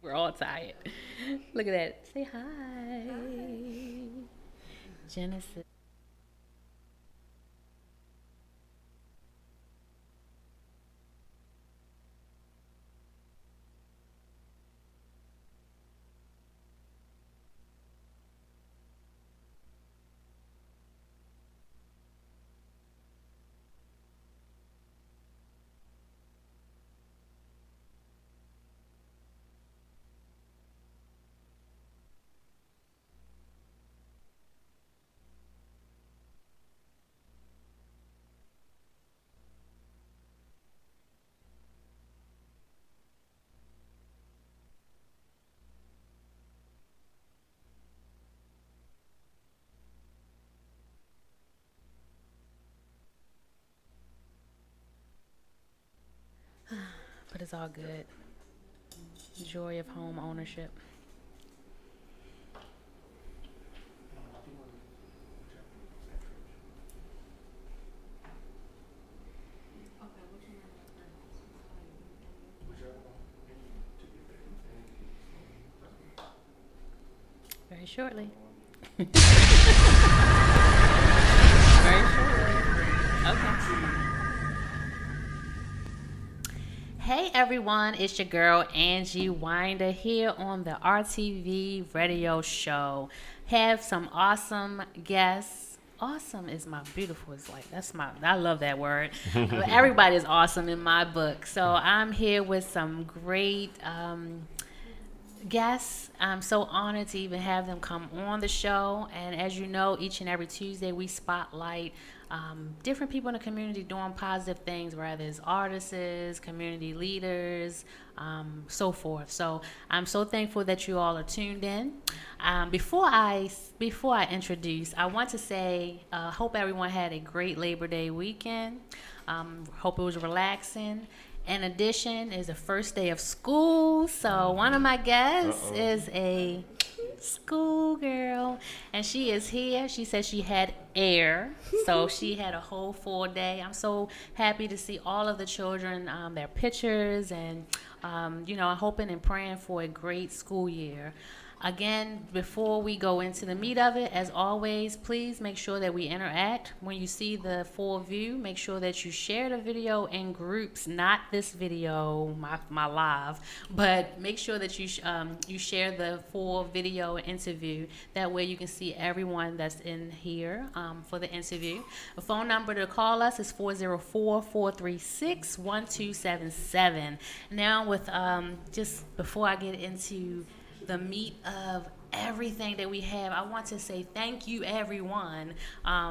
We're all tired. Look at that. Say hi. Genesis. But it's all good. Joy of home ownership. Very shortly. Very shortly. Okay. Hey everyone, it's your girl Angie Winder here on the RTV radio show. Have some awesome guests. Awesome is my beautiful. It's like I love that word. But everybody is awesome in my book. So I'm here with some great guests. I'm so honored to even have them come on the show. And as you know, each and every Tuesday we spotlight different people in the community doing positive things, whether it's artists, community leaders, so forth. So I'm so thankful that you all are tuned in. Before I introduce, I want to say, hope everyone had a great Labor Day weekend. Hope it was relaxing. In addition, is the first day of school, so one of my guests is a schoolgirl, and she is here. She said she had air, so she had a whole full day. I'm so happy to see all of the children, their pictures, and hoping and praying for a great school year. Again, before we go into the meat of it, as always, please make sure that we interact. When you see the full view, make sure that you share the video in groups, not this video, my live, but make sure that you share the full video interview. That way you can see everyone that's in here for the interview. The phone number to call us is 404-436-1277. Now with just before I get into the meat of everything that we have, I want to say thank you everyone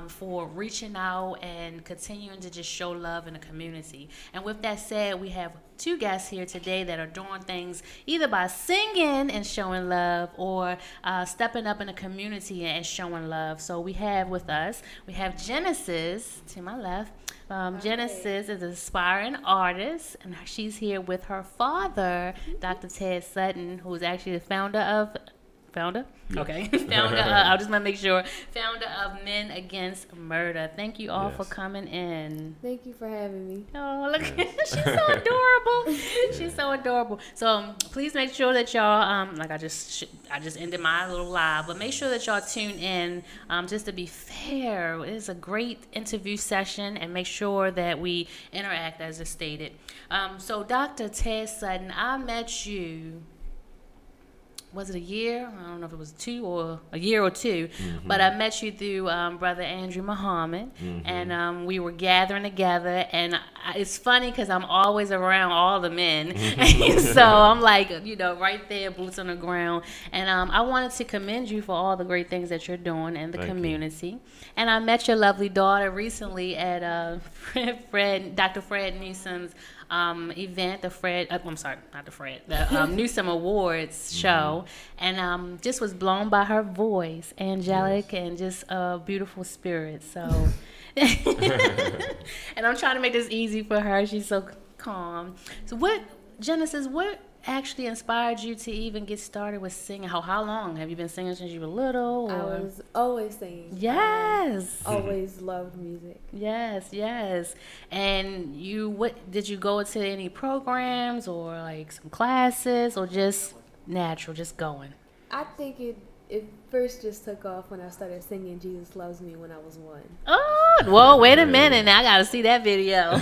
for reaching out and continuing to just show love in the community. And with that said, we have two guests here today that are doing things either by singing and showing love or stepping up in the community and showing love. So we have Genesis to my left. Genesis is an aspiring artist, and she's here with her father, Dr. Ted Sutton, who is actually the founder? Okay. I just want to make sure. Founder of Men Against Murder. Thank you all for coming in. Thank you for having me. Oh, look. She's so adorable. She's so adorable. So please make sure that y'all, like I just ended my little live, but make sure that y'all tune in just to be fair. It's a great interview session, and make sure that we interact as I stated. So Dr. Ted Sutton, I met you, was it a year? I don't know if it was a year or two, but I met you through Brother Andrew Muhammad, and we were gathering together, and it's funny because I'm always around all the men, so I'm like, right there, boots on the ground, and I wanted to commend you for all the great things that you're doing in the community. And I met your lovely daughter recently at Dr. Fred Newsom's event, the Newsom Awards show, and just was blown by her voice, angelic, and just a beautiful spirit. So, and I'm trying to make this easy for her. She's so calm. So, Genesis, what actually inspired you to even get started with singing? How long have you been singing since you were little? Or? I was always singing. Yes. Always loved music. Yes. And what did you go to any programs or like some classes or just natural, just going? I think it first just took off when I started singing "Jesus Loves Me" when I was 1. Oh, well, wait a minute. Now I got to see that video.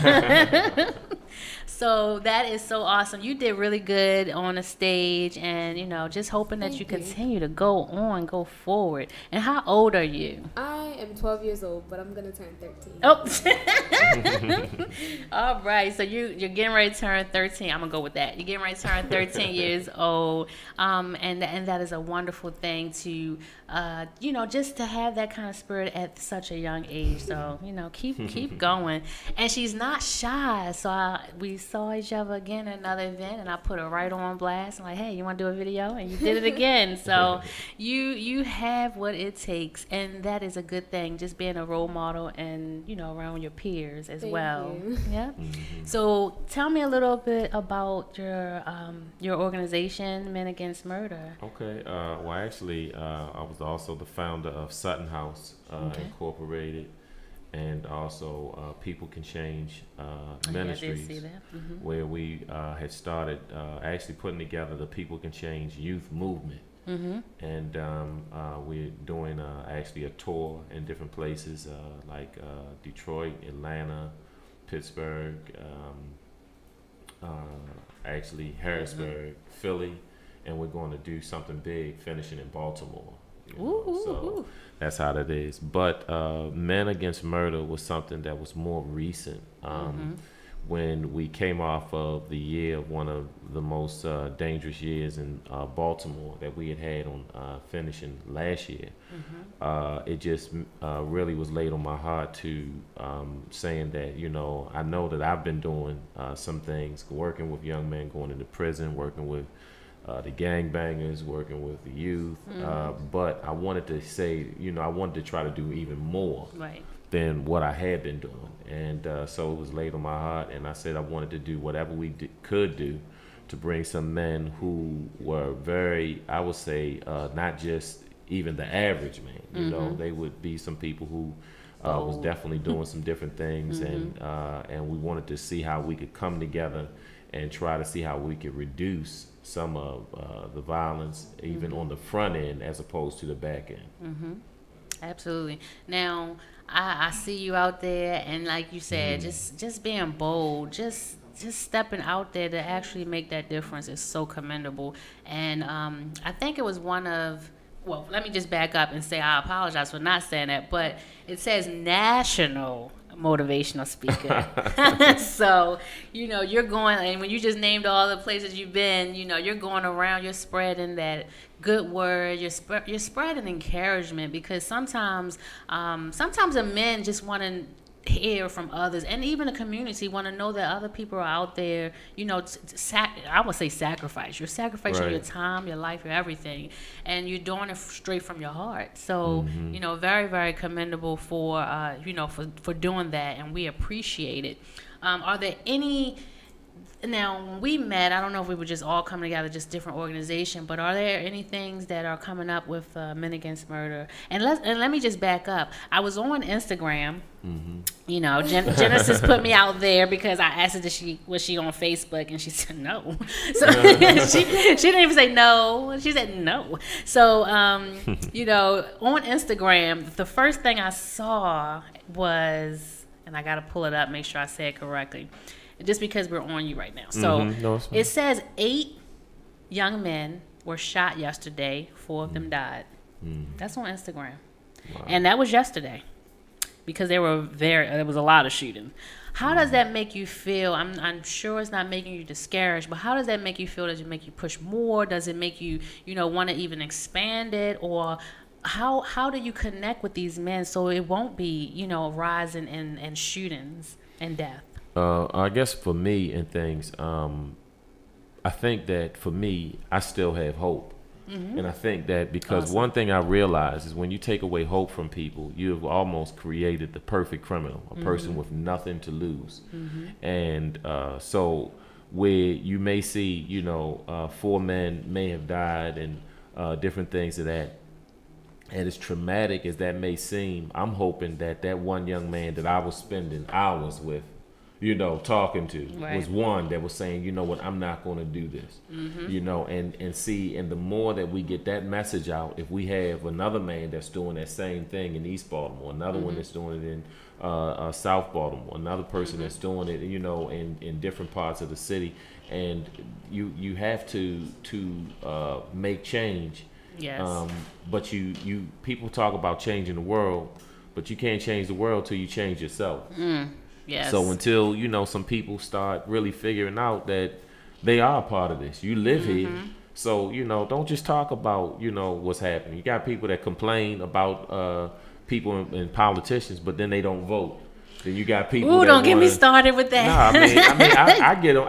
So that is so awesome. You did really good on the stage, and, you know, just hoping that you Thank you. continue to go forward. And how old are you? I am 12 years old, but I'm gonna turn 13. Oh, all right. So you're getting ready to turn 13. I'm gonna go with that. You're getting ready to turn 13 years old, and that is a wonderful thing to, you know, just to have that kind of spirit at such a young age. So, you know, keep going. And she's not shy. So we saw each other again at another event, and I put her right on blast. I'm like, hey, you want to do a video? And you did it again. So you have what it takes, and that is a good thing. Just being a role model, and, you know, around your peers as Thank well. you. Yeah. So tell me a little bit about your organization, Men Against Murder. Okay. Well, actually, I was also the founder of Sutton House Okay. Incorporated, and also People Can Change Ministries, Ministries, that. where we had started actually putting together the People Can Change youth movement. And we're doing actually a tour in different places like Detroit, Atlanta, Pittsburgh, actually Harrisburg, Philly, and we're going to do something big finishing in Baltimore. You know, so that's how that is. But Men Against Murder was something that was more recent. When we came off of the year of one of the most dangerous years in Baltimore that we had on finishing last year, it just really was laid on my heart to saying that, you know, I know that I've been doing some things, working with young men going into prison, working with the gangbangers, working with the youth, but I wanted to say, you know, I wanted to try to do even more. Right. Than what I had been doing. And so it was laid on my heart, and I said I wanted to do whatever we could do to bring some men who were very, I would say, not just even the average man. You know, they would be some people who was definitely doing some different things, and we wanted to see how we could come together and try to see how we could reduce some of the violence, even on the front end as opposed to the back end. Absolutely. Now, I see you out there, and like you said, just being bold, just stepping out there to actually make that difference is so commendable. And I think it was one of, well, let me just back up and say I apologize for not saying that, but it says national motivational speaker. So, you know, you're going, and when you just named all the places you've been, you know, you're going around, you're spreading that good word, you're spreading encouragement, because sometimes the men just want to hear from others, and even the community want to know that other people are out there, you know, I would say sacrifice. You're sacrificing your time, your life, your everything, and you're doing it straight from your heart. So, you know, very, very commendable for, you know, for doing that, and we appreciate it. Are there any, now when we met, I don't know if we were just all coming together, just different organization, but are there any things that are coming up with Men Against Murder? And let me just back up. I was on Instagram. You know, Genesis put me out there because I asked her was she on Facebook, and she said no. So she didn't even say no. She said no. So you know, on Instagram, the first thing I saw was, and I got to pull it up, make sure I say it correctly, just because we're on you right now. So No, it says 8 young men were shot yesterday. 4 of them died. That's on Instagram. Wow. And that was yesterday, because there was a lot of shooting. How does that make you feel? I'm sure it's not making you discouraged, but how does that make you feel? Does it make you push more? Does it make you, you know, want to even expand it? Or how do you connect with these men so it won't be, you know, a rise in shootings and death? I guess for me and things, I think that for me, I still have hope. And I think that because one thing I realize is when you take away hope from people, you have almost created the perfect criminal, a person with nothing to lose. And so where you may see, you know, 4 men may have died and different things of that, and as traumatic as that may seem, I'm hoping that that one young man that I was spending hours with, talking to Right. was one that was saying, you know what, I'm not going to do this, and see, and the more that we get that message out, if we have another man that's doing that same thing in East Baltimore, another one that's doing it in South Baltimore, another person that's doing it, in different parts of the city, and you have to make change. Yes. But you people talk about changing the world, but you can't change the world till you change yourself. Yes. So until some people start really figuring out that they are a part of this, you live here. So don't just talk about what's happening. You got people that complain about people and politicians, but then they don't vote. Then you got people. Ooh, don't get me started with that. Nah, I get them.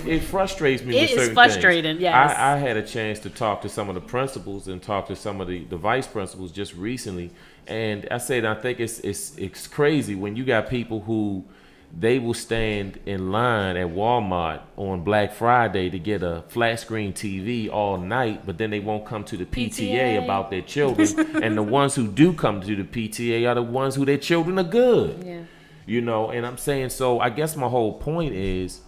It frustrates me. It is frustrating. Things. Yes. I had a chance to talk to some of the principals and talk to some of the vice principals just recently, and I think it's crazy when you got people who they will stand in line at Walmart on Black Friday to get a flat screen TV all night, but then they won't come to the PTA about their children. And the ones who do come to the PTA are the ones who their children are good. Yeah. And I'm saying, so I guess my whole point is,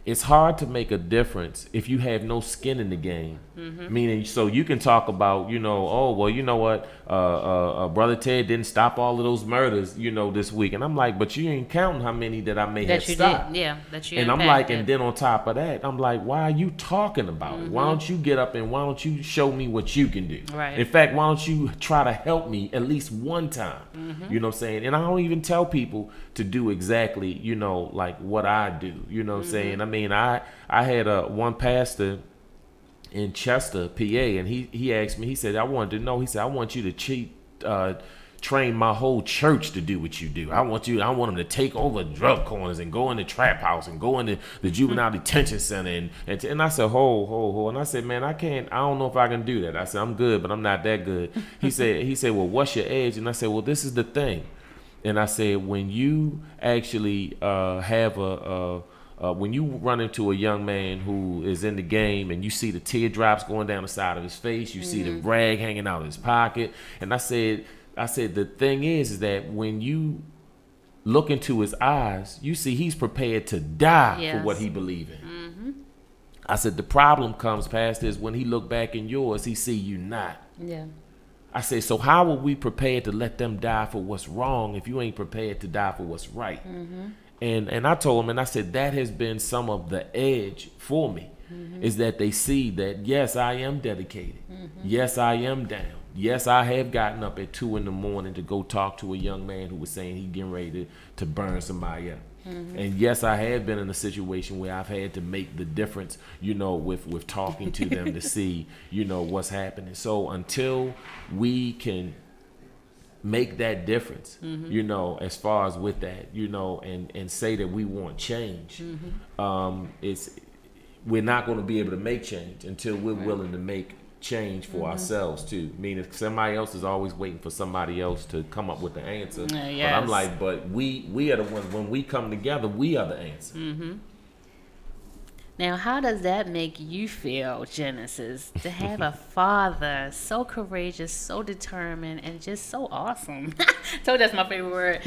it's hard to make a difference if you have no skin in the game. Meaning, so you can talk about, oh, well, you know what, Brother Ted didn't stop all of those murders, this week. And I'm like, but you ain't counting how many that I may have stopped. Yeah, that you And impacted. I'm like, and then on top of that, I'm like, why are you talking about it? Why don't you get up and why don't you show me what you can do? Right. In fact, why don't you try to help me at least one time? You know what I'm saying? And I don't even tell people to do exactly, like what I do. You know what I'm saying? I mean, I had one pastor in Chester, PA, and he asked me, he said, I wanted to know, he said, I want you to train my whole church to do what you do. I want them to take over drug corners and go in the trap house and go into the juvenile detention center. And I said, ho. And I said, man, I don't know if I can do that. I said, I'm good, but I'm not that good. He said, well, what's your edge? And I said, well, this is the thing. And I said, when you actually have when you run into a young man who is in the game and you see the teardrops going down the side of his face, you see the rag hanging out of his pocket. And I said, the thing is that when you look into his eyes, you see he's prepared to die for what he believes in. I said, the problem comes past this when he look back in yours, he see you not. Yeah. I say, so how are we prepared to let them die for what's wrong if you ain't prepared to die for what's right? And I told him, and I said, that has been some of the edge for me, is that they see that, yes, I am dedicated. Yes, I am down. Yes, I have gotten up at 2 a.m. to go talk to a young man who was saying he's getting ready to burn somebody up. And yes, I have been in a situation where I've had to make the difference, with talking to them to see, what's happening. So until we can make that difference, as far as with that, and say that we want change, we're not going to be able to make change until we're willing to make change for ourselves too. Meaning somebody else is always waiting for somebody else to come up with the answer. Yes. But I'm like, but we are the ones, when we come together, we are the answer. Now, how does that make you feel, Genesis, to have a father so courageous, so determined, and just so awesome? So that's my favorite word.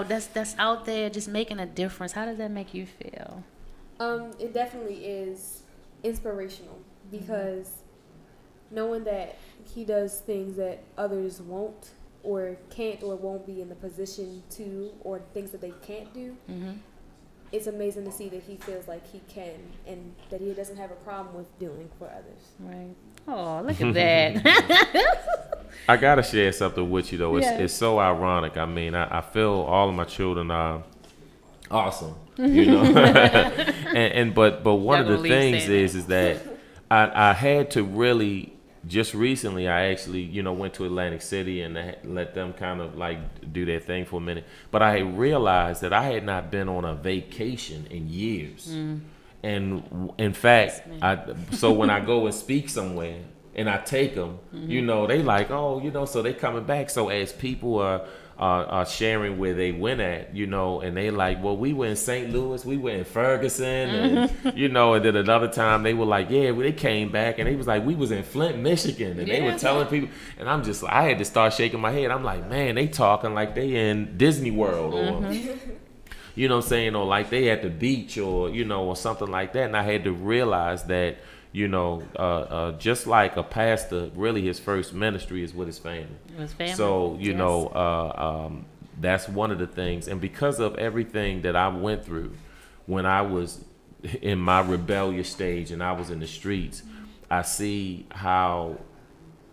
That's out there just making a difference. How does that make you feel? It definitely is inspirational because knowing that he does things that others won't or can't or won't be in the position to, or things that they can't do, it's amazing to see that he feels like he can and that he doesn't have a problem with doing for others. Right. Oh, look at that. I got to share something with you, though. It's so ironic. I mean, I feel all of my children are awesome, but one of the things is that I had to really, just recently, I actually, went to Atlantic City and let them kind of like do their thing for a minute. But I had realized that I had not been on a vacation in years. And in fact, so when I go and speak somewhere and I take them, they like, oh, so they coming back. So as people are sharing where they went at, and they like, well, we were in St. Louis, we were in Ferguson, and and then another time they were like, yeah, they came back and they was like, we was in Flint, Michigan, and they were telling people, and I'm just, I had to start shaking my head. I'm like, man, they talking like they in Disney World, or you know what I'm saying, or like they at the beach, or you know, or something like that. And I had to realize that, you know, just like a pastor, really his first ministry is with his family. So you know, that's one of the things. And because of everything that I went through when I was in my rebellious stage and I was in the streets, I see how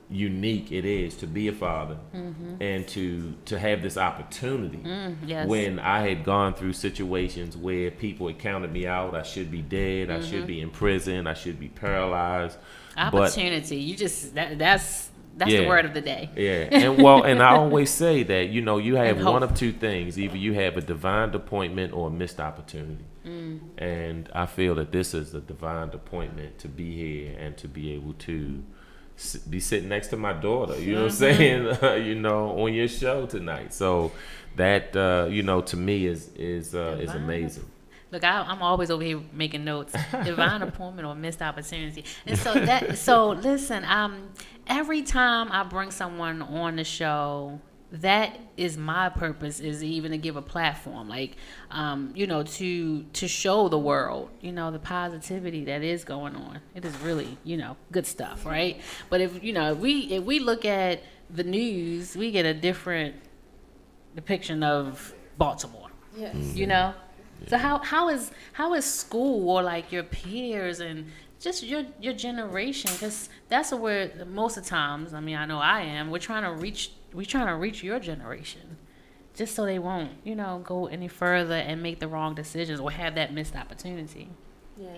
unique it is to be a father and to have this opportunity when I had gone through situations where people had counted me out. I should be dead. I should be in prison. I should be paralyzed. Opportunity. You just that's the word of the day. And I always say that, you know, you have one of two things: either you have a divine appointment or a missed opportunity. And I feel that this is a divine appointment to be here and to be able to be sitting next to my daughter, you know what I'm saying, you know, on your show tonight. So that, you know, to me is amazing. Look, I'm always over here making notes. Divine appointment or missed opportunity. And so listen, every time I bring someone on the show, that is my purpose, is even to give a platform, like, you know, to show the world, you know, the positivity that is going on. It is really, you know, good stuff, right? But if, you know, if we look at the news, we get a different depiction of Baltimore. Yes. You know? So how is school, or like your peers and just your generation? Because that's where most of the times, I mean, I know I am, we're trying to reach your generation, just so they won't, you know, go any further and make the wrong decisions or have that missed opportunity. Yeah.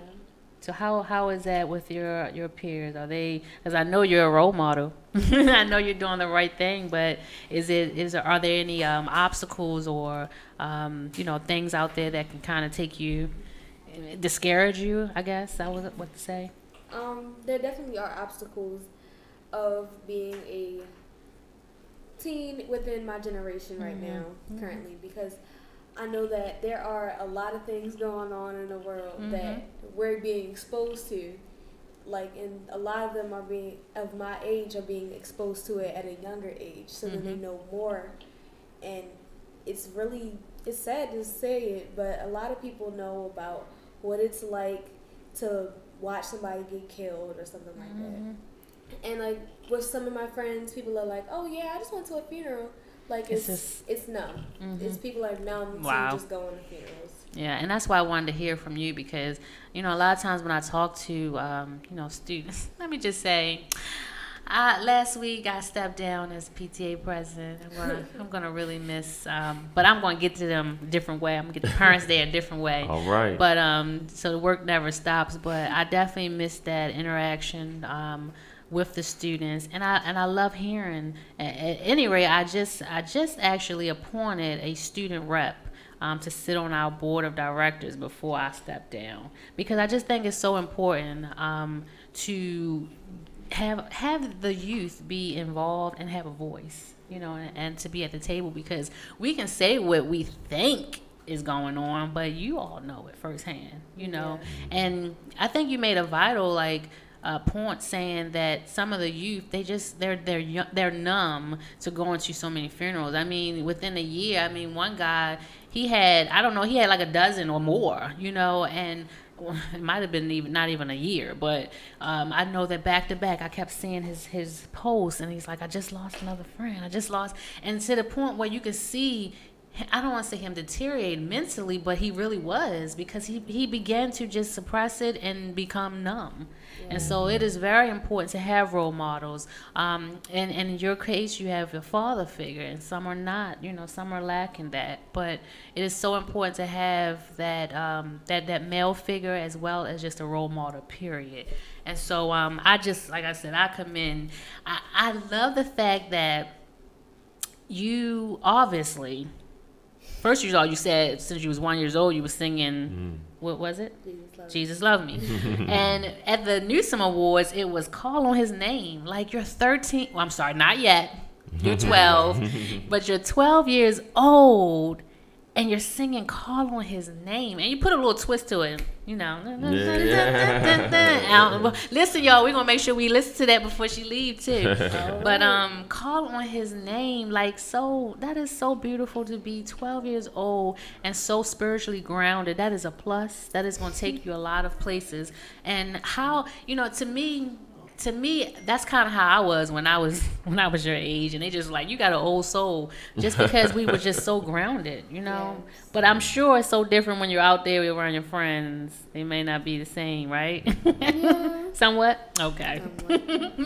So how is that with your peers? Are they? Because I know you're a role model. I know you're doing the right thing, but are there any obstacles or you know, things out there that can kind of discourage you? I guess that was what to say. There definitely are obstacles of being a teen within my generation right now, currently, because I know that there are a lot of things going on in the world that we're being exposed to, like, and a lot of them are being of my age are being exposed to it at a younger age, so then they know more. And it's sad to say it, but a lot of people know about what it's like to watch somebody get killed or something like that. And like with some of my friends, people are like, "Oh yeah, I just went to a funeral." Like it's numb. It's people are numb to just going to funerals. Yeah, and that's why I wanted to hear from you, because, you know, a lot of times when I talk to you know, students, let me just say, last week I stepped down as PTA president. I'm gonna really miss, but I'm gonna get to them a different way. I'm gonna get the parents there a different way. All right. But so the work never stops. But I definitely miss that interaction with the students, and I love hearing. At any rate, I just actually appointed a student rep to sit on our board of directors before I step down, because I just think it's so important to have the youth be involved and have a voice, you know, and to be at the table, because we can say what we think is going on, but you all know it firsthand, you know. And I think you made a vital point saying that some of the youth, they're numb to going to so many funerals. I mean, within a year, I mean, one guy, he had like a dozen or more, you know, and it might have been not even a year, but I know that back to back I kept seeing his posts, and he's like, I just lost another friend, and to the point where you could see, I don't want to say him deteriorate mentally, but he really was, because he began to just suppress it and become numb. And so it is very important to have role models. And in your case, you have your father figure, and some are not, you know, some are lacking that. But it is so important to have that male figure as well as just a role model, period. And so I just, like I said, I commend. I love the fact that you obviously, first of all, you said since you was 1 year old, you were singing, what was it? Jesus Love Me. And at the Newsom Awards, it was Call on His Name. Like, you're 13. Well, I'm sorry, not yet. You're 12. But you're 12 years old, and you're singing "Call on His Name," and you put a little twist to it, you know. Listen, y'all, we're gonna make sure we listen to that before she leaves too. But "Call on His Name," like, so that is so beautiful to be 12 years old and so spiritually grounded. That is a plus. That is gonna take you a lot of places. And how, you know, to me, that's kind of how I was when I was your age, and they just like, you got an old soul, just because we were just so grounded, you know. Yes. But I'm sure it's so different when you're out there around your friends. They may not be the same, right? Yeah. Somewhat. Okay.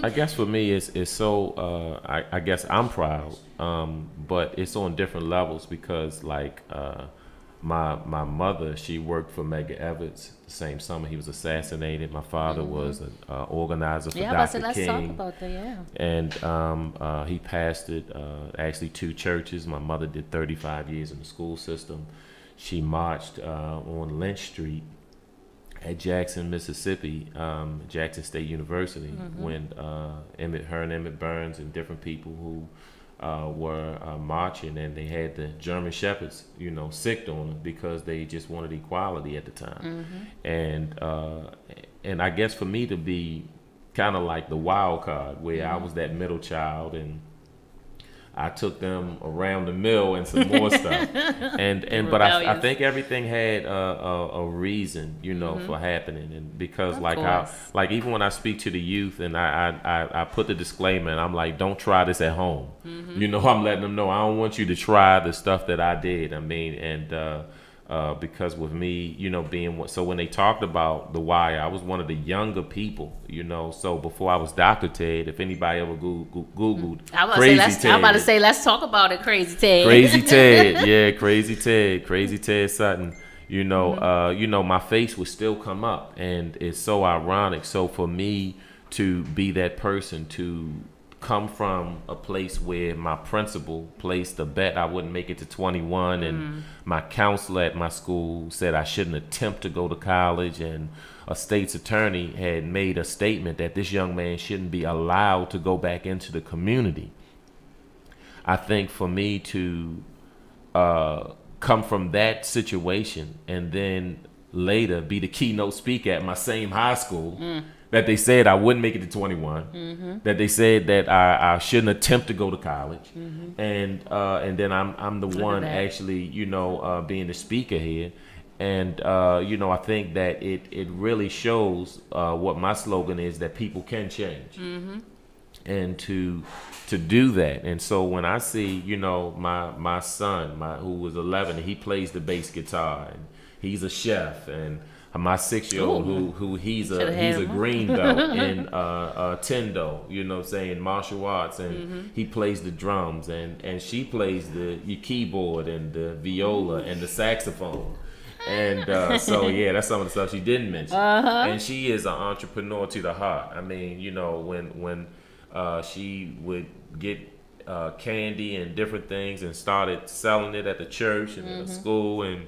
I guess for me, it's so. I guess I'm proud, but it's on different levels because like. My mother, she worked for Medgar Evers the same summer he was assassinated. My father was an organizer for Dr. Let's King. talk about that, yeah. And he pastored actually 2 churches. My mother did 35 years in the school system. She marched on Lynch Street at Jackson, Mississippi, Jackson State University, when her and Emmett Burns and different people who were marching, and they had the German Shepherds, you know, sicked on them because they just wanted equality at the time. And I guess for me to be kind of like the wild card, where I was that middle child, and I took them around the mill and some more stuff. But I think everything had a reason, you know, for happening. And because like even when I speak to the youth and I put the disclaimer and I'm like, don't try this at home. You know, I'm letting them know I don't want you to try the stuff that I did. I mean, and because with me, you know, so when they talked about the wire, I was one of the younger people, you know. So before I was Dr. Ted, if anybody ever Googled I'm about to say, let's talk about it, Crazy Ted. Crazy Ted, yeah, Crazy Ted Sutton. You know, my face would still come up, and it's so ironic. So for me to be that person, to come from a place where my principal placed a bet I wouldn't make it to 21, and my counselor at my school said I shouldn't attempt to go to college, and a state's attorney had made a statement that this young man shouldn't be allowed to go back into the community. I think for me to come from that situation and then later be the keynote speaker at my same high school, that they said I wouldn't make it to 21, that they said that I shouldn't attempt to go to college, and then I'm the one actually, you know, being the speaker here, and you know, I think that it really shows what my slogan is, that people can change, and to do that. And so when I see, you know, my son, who was 11, and he plays the bass guitar, and he's a chef, and my 6-year-old who he's a green belt in Tendo, you know, saying martial arts, and he plays the drums, and she plays the keyboard and the viola and the saxophone, and so yeah, that's some of the stuff she didn't mention. And she is an entrepreneur to the heart. I mean, you know, when she would get candy and different things and started selling it at the church and at the school, and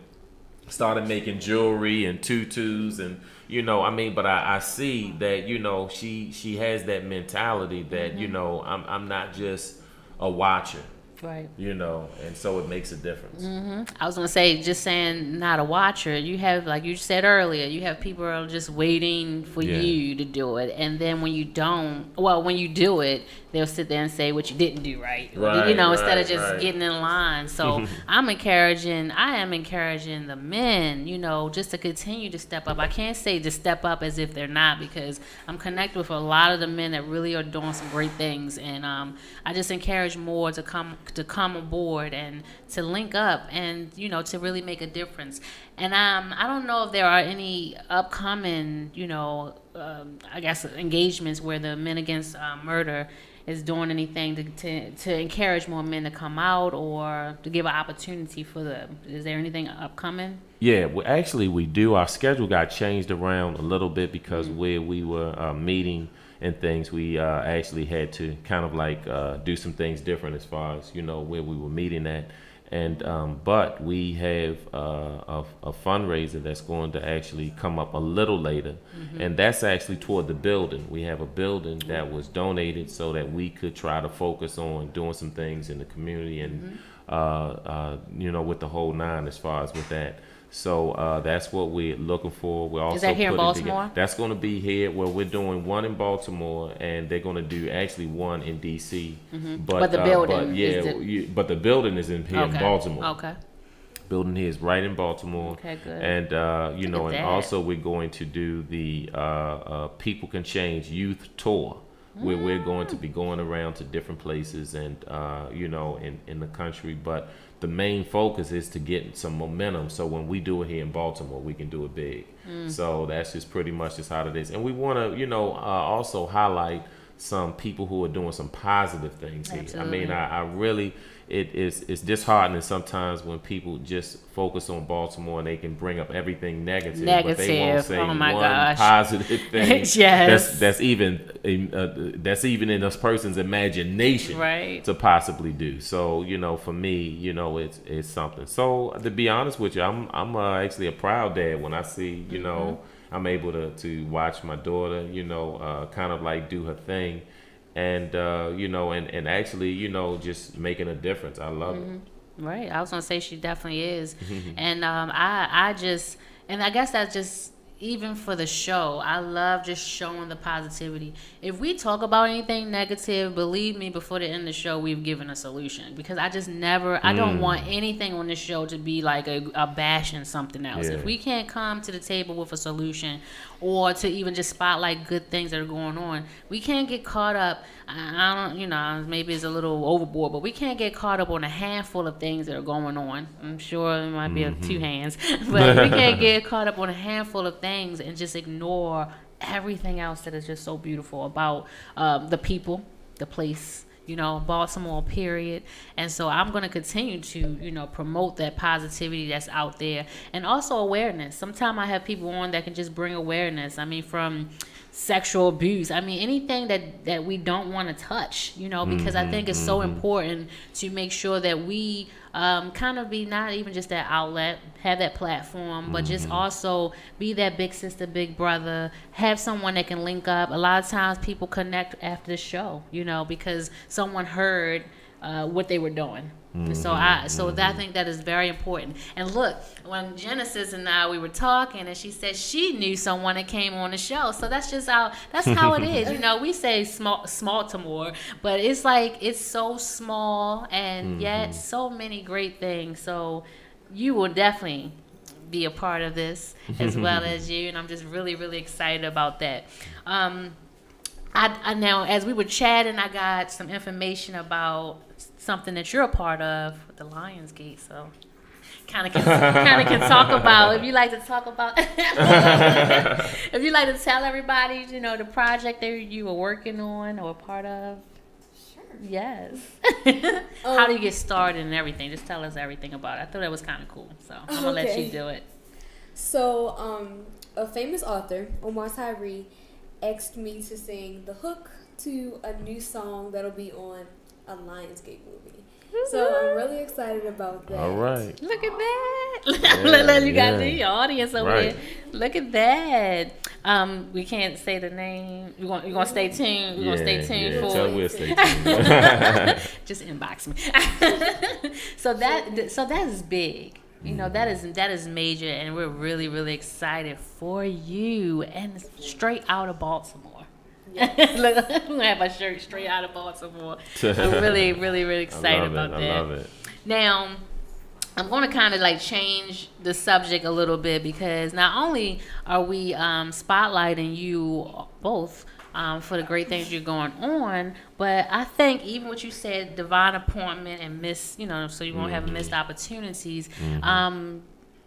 started making jewelry and tutus, and you know, I mean, but I see that, you know, she has that mentality that, you know, I'm not just a watcher, right? You know, and so it makes a difference. I was gonna say, just saying not a watcher, you have, like you said earlier, you have people who are just waiting for you to do it, and then when you do it, they'll sit there and say what you didn't do right, you know, instead of just getting in line. So I am encouraging the men, you know, just to continue to step up. I can't say to step up as if they're not, because I'm connected with a lot of the men that really are doing some great things, and I just encourage more to come aboard and to link up, and you know, to really make a difference. And I don't know if there are any upcoming, you know, I guess engagements where the Men Against Murder is doing anything to encourage more men to come out, or to give an opportunity for them. Is there anything upcoming? Yeah, well, actually we do. Our schedule got changed around a little bit because where we were meeting and things, we actually had to kind of like do some things different as far as, you know, where we were meeting at. And but we have a fundraiser that's going to actually come up a little later, and that's actually toward the building. We have a building that was donated so that we could try to focus on doing some things in the community, and with the whole nine as far as with that. So that's what we're looking for. We're also is that here in Baltimore? That's going to be here. Where we're doing one in Baltimore, and they're going to do actually one in DC. But the building, but the building is in here in Baltimore. Okay. Building here is right in Baltimore. Okay, good. And and also we're going to do the People Can Change Youth Tour, where we're going to be going around to different places and in the country. But the main focus is to get some momentum, so when we do it here in Baltimore, we can do it big. So that's just pretty much just how it is. And we want to also highlight some people who are doing some positive things here. Absolutely. I mean, I really, it's disheartening sometimes when people just focus on Baltimore and they can bring up everything negative. But they won't say one positive thing. Yes. that's even in this person's imagination, right, to possibly do. So for me, it's something. So to be honest with you, I'm actually a proud dad when I see I'm able to watch my daughter, kind of like do her thing, and and actually, just making a difference. I love it. Right. I was gonna say she definitely is, and I guess that's just, even for the show, I love just showing the positivity. If we talk about anything negative, believe me, before the end of the show, we've given a solution. Because I just never, I don't want anything on this show to be like a bashing something else. Yeah. If we can't come to the table with a solution, or to even just spotlight good things that are going on, we can't get caught up. I don't, maybe it's a little overboard, but we can't get caught up on a handful of things that are going on. I'm sure it might be two hands, but we can't get caught up on a handful of things and just ignore everything else that is just so beautiful about the people, the place, Baltimore, period. And so I'm going to continue to, promote that positivity that's out there, and also awareness. Sometimes I have people on that can just bring awareness. I mean, from sexual abuse, I mean, anything that we don't want to touch, because I think it's so important to make sure that we kind of be not even just that outlet, have that platform, but just also be that big sister, big brother, have someone that can link up. A lot of times people connect after the show, because someone heard what they were doing. So I think that is very important. And look, when Genesis and I, we were talking, and she said she knew someone that came on the show. So that's how it is. We say small to more, but it's like, it's so small, and yet so many great things. So you will definitely be a part of this, as well as you, and I'm just really, really excited about that. I now, as we were chatting, I got some information about something that you're a part of with the Lionsgate, so kind of can talk about, if you like to talk about if you like to tell everybody, the project that you were working on or a part of. Sure. Yes. How do you get started and everything? Just tell us everything about it. I thought that was kind of cool, so I'm gonna let you do it. So a famous author, Omar Tyree, asked me to sing the hook to a new song that'll be on a Lionsgate movie. So I'm really excited about that. All right. Look at that. You got the audience over here. Look at that. We can't say the name. You're gonna stay tuned. We're gonna stay tuned for it. We'll stay tuned. Just inbox me. So that is big. That is major, and we're really, really excited for you, and straight out of Baltimore. Yes. Look, we're gonna have a shirt straight out of Baltimore. I'm really, really, really excited about that. I love it. Now, I'm going to kind of like change the subject a little bit, because not only are we spotlighting you both for the great things you're going on, but I think even what you said, divine appointment and so you won't have missed opportunities.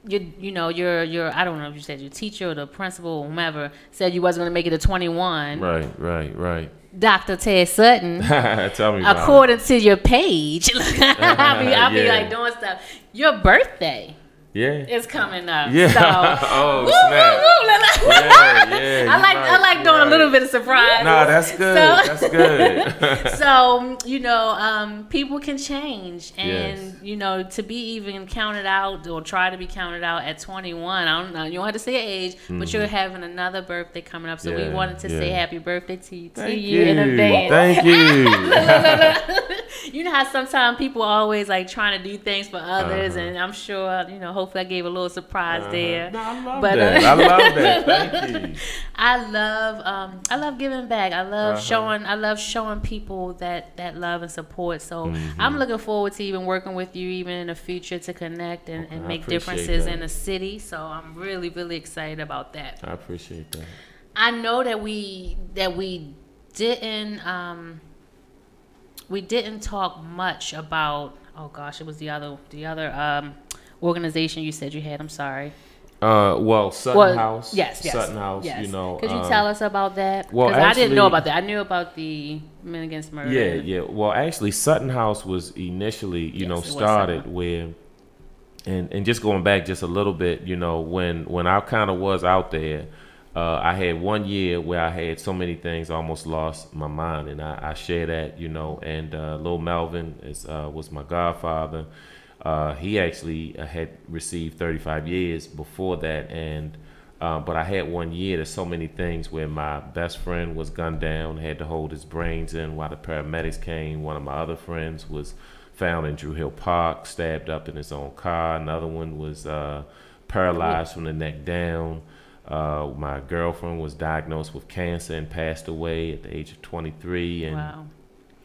Your I don't know if you said your teacher or the principal or whomever said you wasn't going to make it to 21. Right. Dr. Ted Sutton. Tell me about according to your page, I'll be like doing stuff. Your birthday. Yeah. It's coming up. Yeah. So, oh, snap. I like doing a little bit of surprise. Nah, that's good. That's good. So, people can change. And, Yes. to be even counted out or try to be counted out at 21, I don't know. You don't have to say age, but you're having another birthday coming up. So we wanted to say happy birthday to you in advance. Thank you. You know how sometimes people are always like trying to do things for others, and I'm sure, hopefully I gave a little surprise there. No, I love that. I love that. Thank you. I love giving back. I love showing people that love and support. So I'm looking forward to even working with you even in the future to connect and make differences in the city. So I'm really, really excited about that. I appreciate that. I know that we didn't talk much about, oh gosh, it was the other organization you said you had. I'm sorry. Sutton House. Yes. Sutton House, yes. Could you tell us about that? Well, because I didn't know about that. I knew about the Men Against Murder. Yeah. Well, actually, Sutton House was initially, started where, and just going back just a little bit, when I kind of was out there, I had 1 year where I had so many things, I almost lost my mind, and I share that, and Lil Melvin was my godfather. He actually had received 35 years before that, and but I had 1 year. There's so many things where my best friend was gunned down, had to hold his brains in while the paramedics came. One of my other friends was found in Drew Hill Park, stabbed up in his own car. Another one was paralyzed from the neck down. My girlfriend was diagnosed with cancer and passed away at the age of 23, and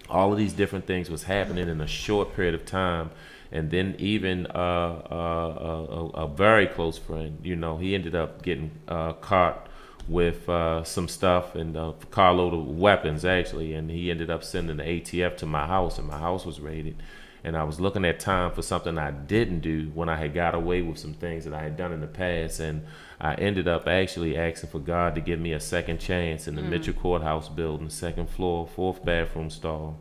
all of these different things was happening in a short period of time. And then even a very close friend, he ended up getting caught with some stuff and a carload of weapons, actually, and he ended up sending the ATF to my house, and my house was raided. And I was looking at time for something I didn't do when I had got away with some things that I had done in the past, and I ended up actually asking for God to give me a second chance in the Mitchell Courthouse building, second floor, 4th bathroom stall,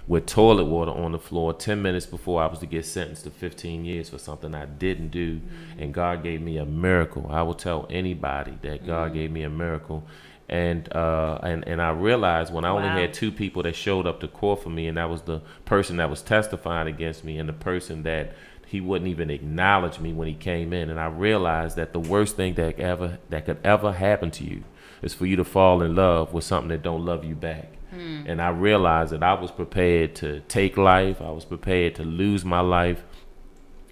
with toilet water on the floor 10 minutes before I was to get sentenced to 15 years for something I didn't do. And God gave me a miracle. I will tell anybody that God gave me a miracle. And I realized when I only had 2 people that showed up to court for me, and that was the person that was testifying against me and the person that he wouldn't even acknowledge me when he came in. And I realized that the worst thing that could ever happen to you is for you to fall in love with something that don't love you back. And I realized that I was prepared to take life. I was prepared to lose my life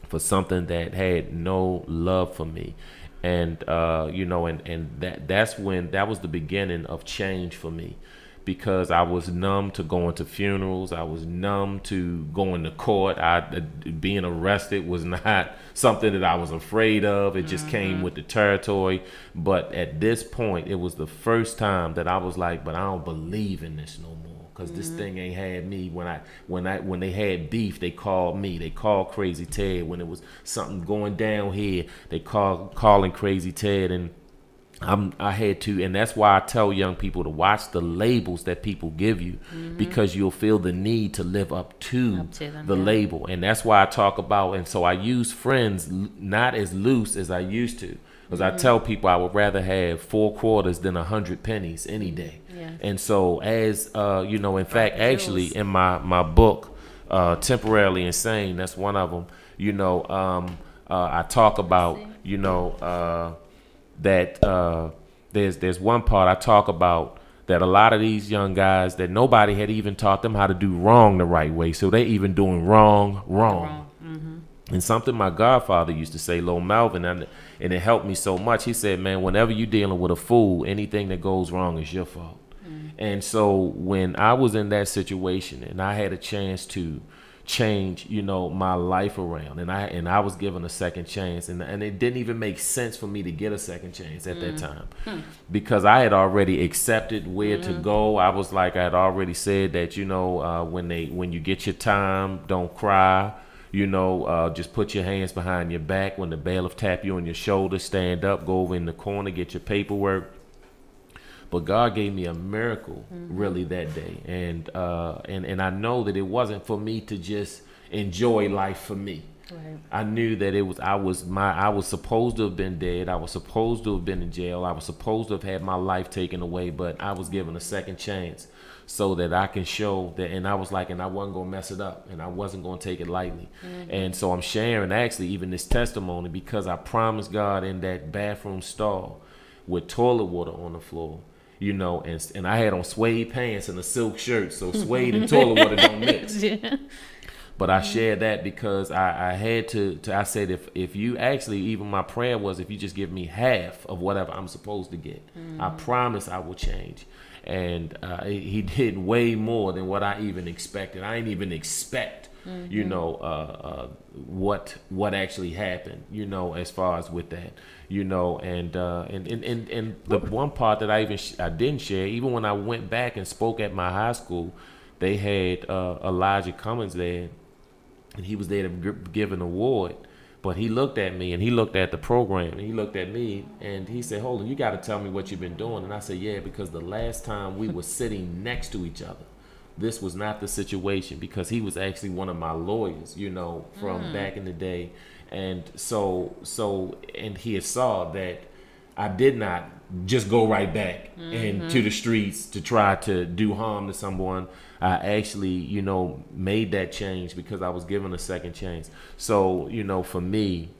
for something that had no love for me. And that was the beginning of change for me, because I was numb to going to funerals. I was numb to going to court. Being arrested was not something that I was afraid of. It just came with the territory. But at this point, it was the first time that I was like, but I don't believe in this no more. Because this thing ain't had me. When they had beef, they called me. They called Crazy Ted. When it was something going down here, they calling Crazy Ted. And I had to, and that's why I tell young people to watch the labels that people give you, because you'll feel the need to live up to the label. And that's why I talk about, and so I use friends not as loose as I used to, because I tell people I would rather have 4 quarters than 100 pennies any day. And so as in fact, actually in my book, Temporarily Insane, that's one of them, I talk about, that there's one part I talk about that a lot of these young guys, that nobody had even taught them how to do wrong the right way, so they even doing wrong. And something my godfather used to say, Lil Melvin, and it helped me so much. He said, man, whenever you're dealing with a fool, anything that goes wrong is your fault. And so when I was in that situation and I had a chance to change, my life around, and I was given a second chance, and it didn't even make sense for me to get a second chance at that time, because I had already accepted where to go. I was like, I had already said that, when you get your time, don't cry. Just put your hands behind your back. When the bailiff tap you on your shoulder, stand up, go over in the corner, get your paperwork. But God gave me a miracle really that day. And I know that it wasn't for me to just enjoy life for me. Right. I knew that I was supposed to have been dead. I was supposed to have been in jail. I was supposed to have had my life taken away, but I was given a second chance so that I can show that. And I was like, and I wasn't going to mess it up, and I wasn't going to take it lightly. And so I'm sharing actually even this testimony because I promised God in that bathroom stall with toilet water on the floor, and I had on suede pants and a silk shirt, so suede and toilet water don't mix. Yeah. But I shared that because I had to I said, if you actually, even my prayer was, if you just give me half of whatever I'm supposed to get, I promise I will change. And he did way more than what I even expected. I didn't even expect, what actually happened, as far as with that, and the one part that I didn't share, even when I went back and spoke at my high school, they had Elijah Cummings there. And he was there to give an award, but he looked at me and he looked at the program and he looked at me and he said, "Hold on, you got to tell me what you've been doing." And I said, "Yeah, because the last time we were sitting next to each other, this was not the situation," because he was actually one of my lawyers, from back in the day, and so and he had saw that I did not just go right back into the streets to try to do harm to someone. I actually, made that change because I was given a second chance. So, for me,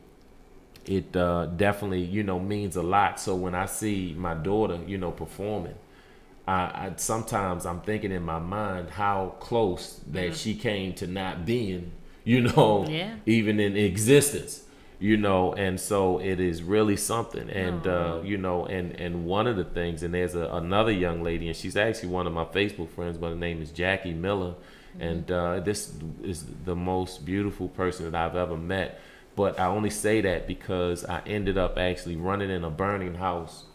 it definitely, means a lot. So when I see my daughter, performing, I sometimes I'm thinking in my mind how close that she came to not being, even in existence. And so it is really something. And, and one of the things, and there's another young lady, and she's actually one of my Facebook friends, but her name is Jackie Miller. And this is the most beautiful person that I've ever met. But I only say that because I ended up actually running in a burning house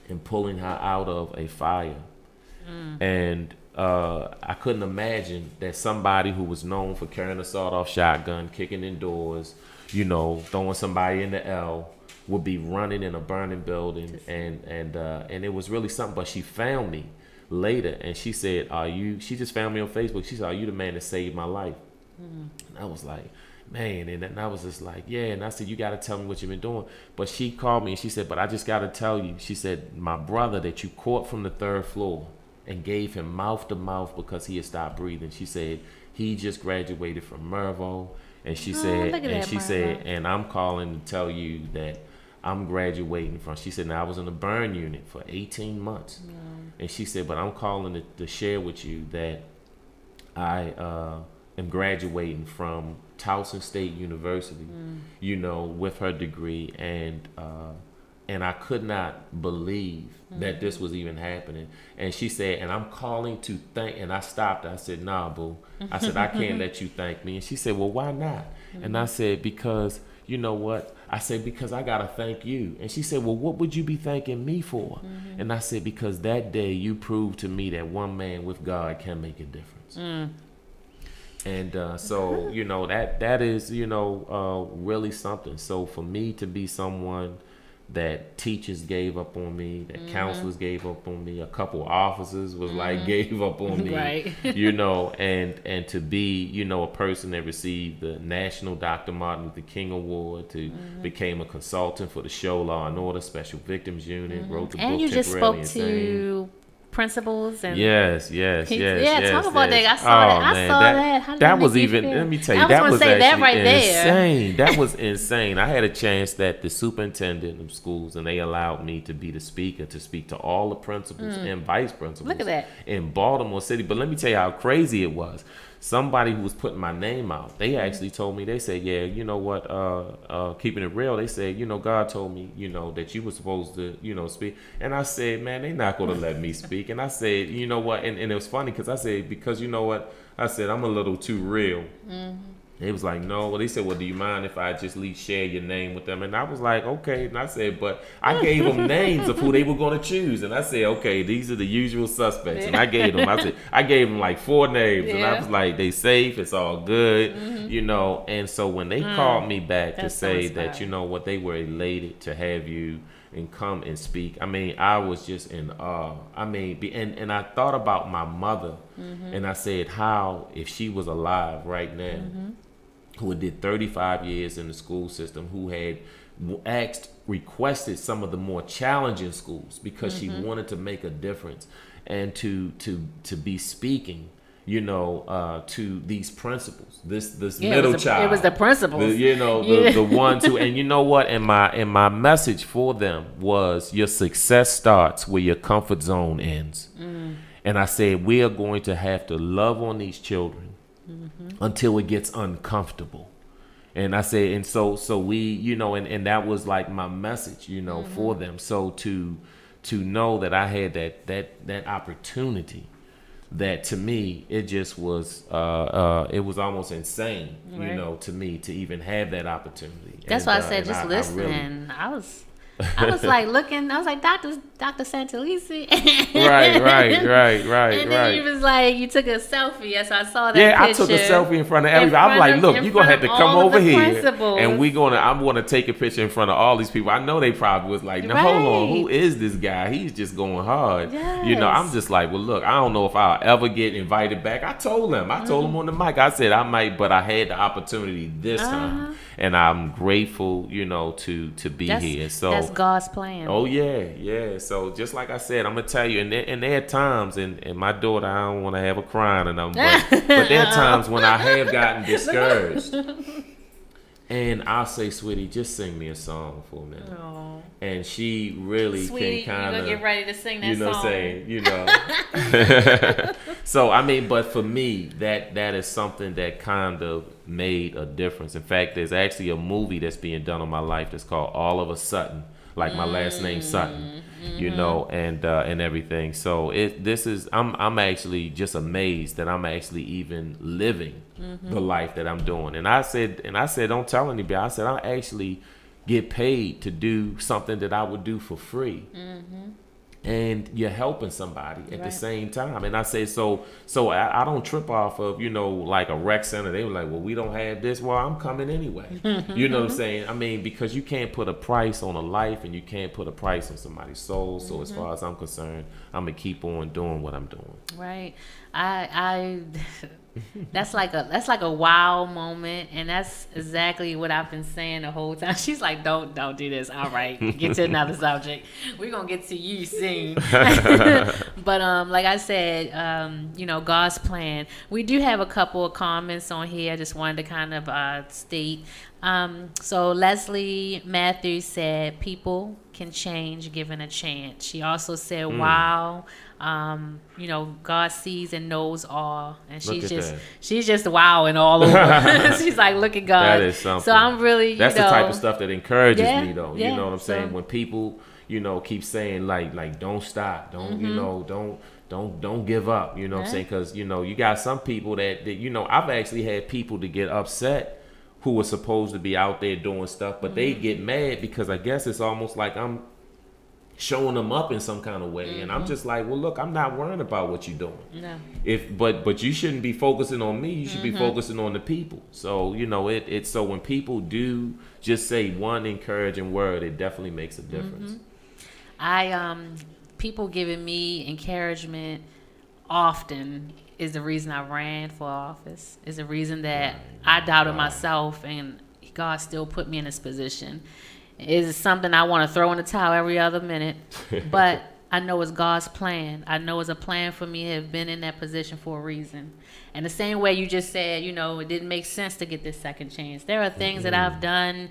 and pulling her out of a fire. And I couldn't imagine that somebody who was known for carrying a sawed-off shotgun, kicking in doors, throwing somebody in the L, would be running in a burning building, and it was really something. But she found me later, and she said, she just found me on Facebook. She said, "Are you the man that saved my life?" And I was like, man, and I was just like, yeah. And I said, "You got to tell me what you've been doing." But she called me and she said, "But I just got to tell you," she said, "my brother that you caught from the 3rd floor and gave him mouth to mouth because he had stopped breathing," she said, "he just graduated from Mervo." And she said, "And I'm calling to tell you that I'm graduating from," she said, "now I was in a burn unit for 18 months." And she said, "But I'm calling to share with you that I am graduating from Towson State University, with her degree. And I could not believe that this was even happening." And she said, "And I'm calling to thank," and I stopped. I said, "Nah, boo." I said, "I can't let you thank me." And she said, "Well, why not?" And I said, "Because you know what?" I said, "Because I got to thank you." And she said, "Well, what would you be thanking me for?" And I said, "Because that day you proved to me that one man with God can make a difference." And so, that is, really something. So for me to be someone that teachers gave up on me, that counselors gave up on me, a couple officers was like gave up on me, right. And to be, a person that received the National Dr. Martin Luther King Award, to became a consultant for the show Law and Order Special Victims Unit, wrote the book And you just Temporarily spoke Insane. to principals and Yes. Yeah, talk about that. I saw that. I saw that. How did That was make you even. feel? Let me tell you, I was that gonna was say actually that right there. insane. That was insane. I had a chance that the superintendent of schools, and they allowed me to be the speaker to speak to all the principals and vice principals. Look at that. In Baltimore City. But let me tell you how crazy it was. Somebody who was putting my name out, they actually told me, they said, "Yeah, you know what, keeping it real," they said, "God told me, that you were supposed to, speak." And I said, "Man, they not going to let me speak." And I said, "You know what?" And it was funny because I said, "Because you know what?" I said, "I'm a little too real." They was like, "No." Well, they said, "Well, do you mind if I just at least share your name with them?" And I was like, "Okay." And I said, but I gave them names of who they were going to choose. And I said, "Okay, these are the usual suspects." And I gave them, I gave them like 4 names. And I was like, "They safe. It's all good." And so when they called me back to say that, what, they were elated to have you and come and speak. I mean, I was just in awe. I mean, and I thought about my mother, and I said, how, if she was alive right now, who had did 35 years in the school system, who had requested some of the more challenging schools because she wanted to make a difference and to be speaking, you know, to these principals, this middle child. It was the principals, the ones who, and you know what? And my message for them was, your success starts where your comfort zone ends. And I said, we are going to have to love on these children until it gets uncomfortable. And I said, and so we, you know, and that was like my message, you know, for them. So to know that I had that opportunity, that to me, it just was, it was almost insane, you know, to me to even have that opportunity. That's why I said, just listening. I was like looking. I was like, Dr. Santulisi. right. And then you was like, you took a selfie. Yes, I saw that. Yeah, picture. I took a selfie in front of everybody. I'm like, look, you're gonna have to come over here, and I'm gonna take a picture in front of all these people. I know they probably was like, now hold on, who is this guy? He's just going hard. Yes. You know, I'm just like, well, look, I don't know if I'll ever get invited back. I told him on the mic. I said I might, but I had the opportunity this time, and I'm grateful, you know, to be here. So that's God's plan. Oh yeah. So just like I said, I'm gonna tell you, and there are times, and my daughter, I don't want to have her crying and them, but there are times when I have gotten discouraged, and I'll say, sweetie, just sing me a song for a minute. Aww. And she really Sweetie, can kind of, get ready to sing that you know, song. saying, you know. So I mean, but for me, that is something that kind of made a difference. In fact, there's actually a movie that's being done on my life that's called All of a Sudden, like my last name Sutton, you know, and everything. So I'm actually just amazed that I'm actually even living the life that I'm doing. And I said, don't tell anybody. I said, I actually get paid to do something that I would do for free. And you're helping somebody at the same time. And I say, so I don't trip off of, you know, like a rec center. They were like, well, we don't have this. Well, I'm coming anyway. You know what I'm saying? I mean, because you can't put a price on a life, and you can't put a price on somebody's soul. So as far as I'm concerned, I'm going to keep on doing what I'm doing. Right. I that's like a wow moment, and that's exactly what I've been saying the whole time. She's like, don't do this. All right, get to another subject. We're gonna get to you soon. But like I said, you know, God's plan. We do have a couple of comments on here. I just wanted to kind of state. So Leslie Matthews said, people can change given a chance. She also said, wow, you know, God sees and knows all, and she's just wowing all over. She's like, look at God. That is something. So I'm really, that's the type of stuff that encourages me, though. Yeah, you know what I'm saying? When people, you know, keep saying like don't stop, don't you know, don't give up. You know what I'm saying? Because you know, you got some people that you know, I've actually had people to get upset who were supposed to be out there doing stuff, but they get mad because I guess it's almost like I'm showing them up in some kind of way, and I'm just like, well, look, I'm not worrying about what you're doing. No. But you shouldn't be focusing on me. You should be focusing on the people. So you know, it's so when people do just say one encouraging word, it definitely makes a difference. People giving me encouragement often is the reason I ran for office. Is the reason that I doubted myself, and God still put me in this position. It's something I want to throw in the towel every other minute, but I know it's God's plan. I know it's a plan for me to have been in that position for a reason. And the same way you just said, you know, it didn't make sense to get this second chance. There are things that I've done,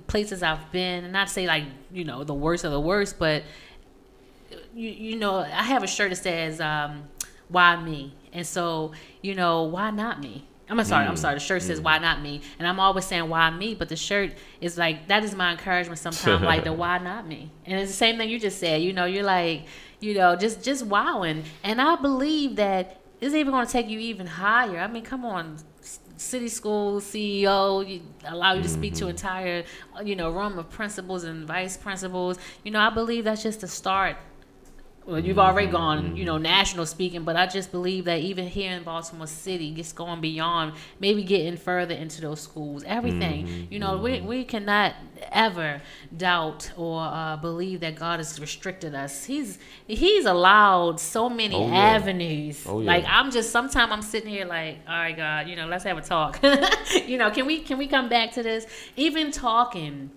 places I've been, and not to say like, you know, the worst of the worst, but you know, I have a shirt that says, why me? And so, you know, why not me? I'm sorry. The shirt says, why not me? And I'm always saying, why me? But the shirt is like, that is my encouragement sometimes, like the why not me? And it's the same thing you just said. You know, you're like, you know, just wowing. And I believe that it's even going to take you even higher. I mean, come on. City school CEO, allow you to speak to entire, you know, room of principals and vice principals. You know, I believe that's just the start Well, you've already gone, national speaking, but I just believe that even here in Baltimore City, just going beyond, maybe getting further into those schools, everything. We cannot ever doubt or believe that God has restricted us. He's allowed so many avenues. Oh, yeah. Like sometimes I'm sitting here like, all right, God, let's have a talk. Can we come back to this? Even talking.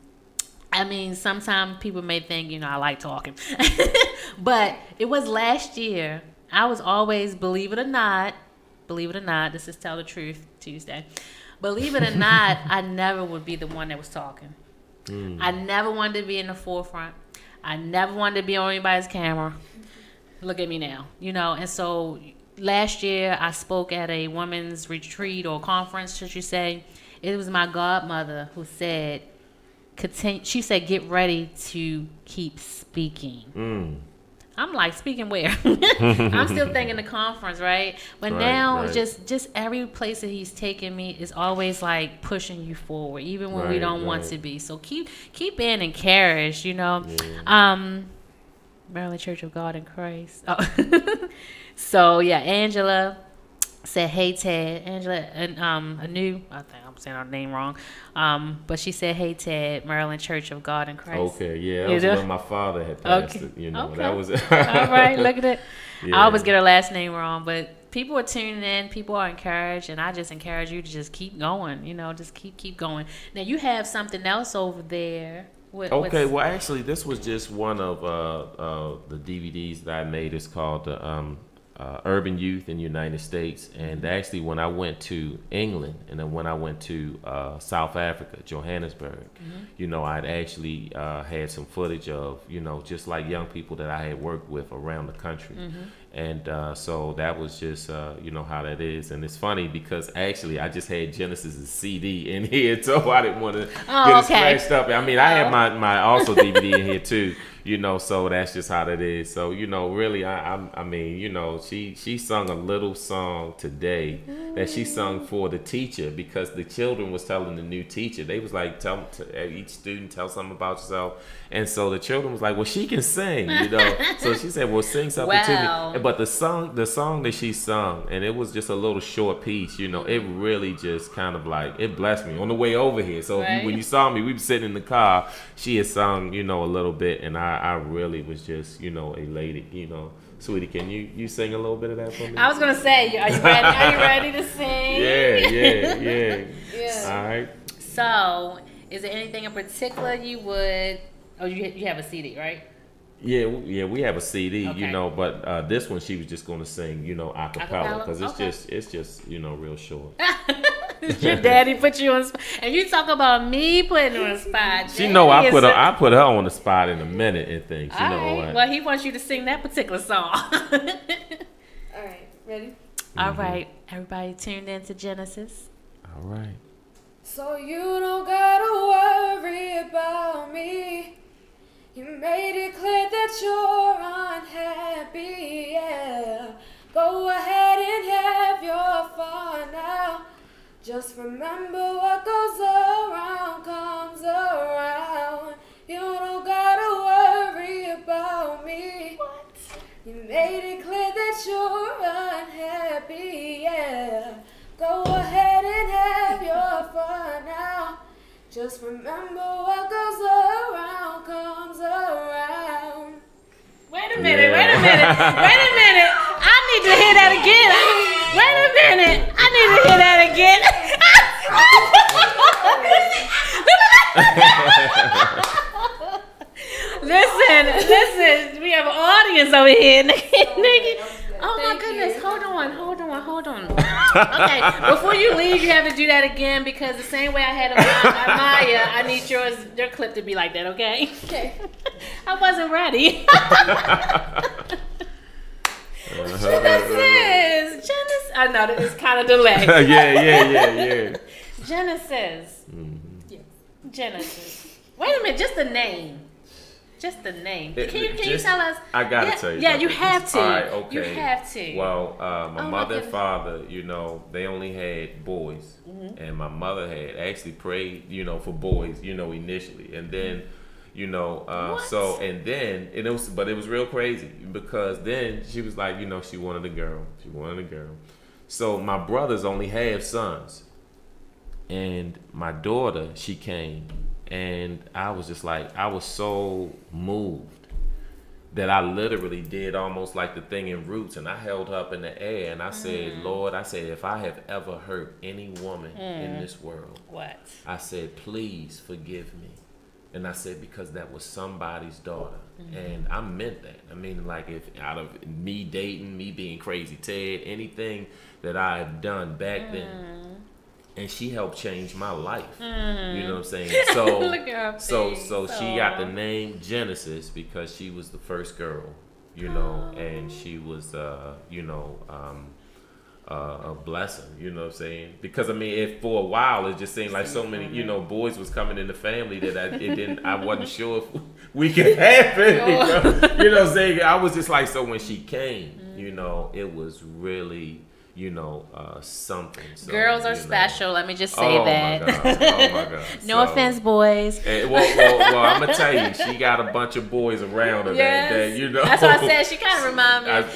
I mean, sometimes people may think, I like talking. But it was last year. I was always, believe it or not, this is Tell the Truth Tuesday. Believe it or not, I never would be the one that was talking. I never wanted to be in the forefront. I never wanted to be on anybody's camera. Look at me now, And so last year, I spoke at a women's retreat or conference, should you say. It was my godmother who said, she said, get ready to keep speaking. I'm like, speaking where? I'm still thinking the conference, right? But now just every place that he's taking me is always like pushing you forward, even when we don't want to be. So keep being encouraged, Maryland Church of God in Christ. Oh. So yeah, Angela said, hey, Ted. Angela and Anu, I think I'm saying her name wrong, but she said, hey, Ted, Maryland Church of God in Christ. Okay, yeah, that was when my father had passed it, that was all right, look at it. Yeah. I always get her last name wrong, but people are tuning in, people are encouraged, and I just encourage you to just keep going, just keep going. Now, you have something else over there. Okay, well, actually, this was just one of the DVDs that I made. It's called Urban Youth in the United States. And actually, when I went to England and then when I went to South Africa, Johannesburg, I'd actually had some footage of, just like young people that I had worked with around the country. And so that was just, how that is. And it's funny because actually I just had Genesis' CD in here, so I didn't want to get it scratched up. I mean, I had my also DVD in here too. So that's just how that is. So, really, I mean, she sung a little song today that she sung for the teacher because the children was telling the new teacher. They was like, each student tell something about yourself. And so the children was like, well, she can sing, So she said, well, sing something to me. But the song that she sung, and it was just a little short piece, it really just kind of like, it blessed me on the way over here. So when you saw me, we were sitting in the car, she had sung, a little bit, and I really was just, elated, Sweetie, can you sing a little bit of that for me? I was going to say, are you ready? Are you ready to sing? Yeah. All right. So, is there anything in particular you would, you have a CD, right? Yeah, we have a CD, but this one she was just going to sing, a cappella, because it's just, real short. Your daddy put you on the spot. And you talk about me putting her on the spot. She know I put her on the spot in a minute and things. You know what? Well, he wants you to sing that particular song. All right, ready? All right, everybody tuned in to Genesis. All right. So you don't gotta worry about me. You made it clear that you're unhappy, yeah. Go ahead and have your fun now. Just remember what goes around comes around. You don't gotta worry about me. What? You made it clear that you're unhappy, yeah. Go ahead and have your fun now. Just remember what goes around comes around. Wait a minute. I need to hear that again. Wait a minute. I need to hear that again. Listen. We have an audience over here. Oh my goodness. Hold on. Okay, before you leave, you have to do that again because the same way I had Maya, I need your clip to be like that, okay? Okay. I wasn't ready. Genesis. I know that it's kind of delayed. Yeah. Genesis. Yes. Genesis. Wait a minute, just the name. Can you tell us? I gotta tell you. Yeah, you have to. All right, okay. You have to. Well, my mother and father, they only had boys, and my mother had actually prayed, for boys, initially, and then, You know, What? so and then it was, but it was real crazy because then she was like, you know, she wanted a girl. She wanted a girl. So my brothers only have sons, and my daughter, she came, and I was just like, I was so moved that I literally did almost like the thing in Roots, and I held her up in the air and I said, Lord, I said, if I have ever hurt any woman in this world, What? I said, please forgive me. And I said, because that was somebody's daughter. And I meant that. I mean, like, if out of me dating, me being crazy Ted, anything that I have done back then, and she helped change my life. You know what I'm saying? So, Look at her so face. she got the name Genesis because she was the first girl, you know, and she was, you know, a blessing, you know what I'm saying? Because I mean, if for a while it just seemed like so many, you know, boys was coming in the family that I wasn't sure if we could have it. You know what I'm saying? I was just like, so when she came, you know, it was really, you know, something. So, Girls are special. Let me just say that. My God. Oh my God. No offense, boys. And, well, I'm gonna tell you, she got a bunch of boys around her that you know. That's what I said. She kind of reminded me.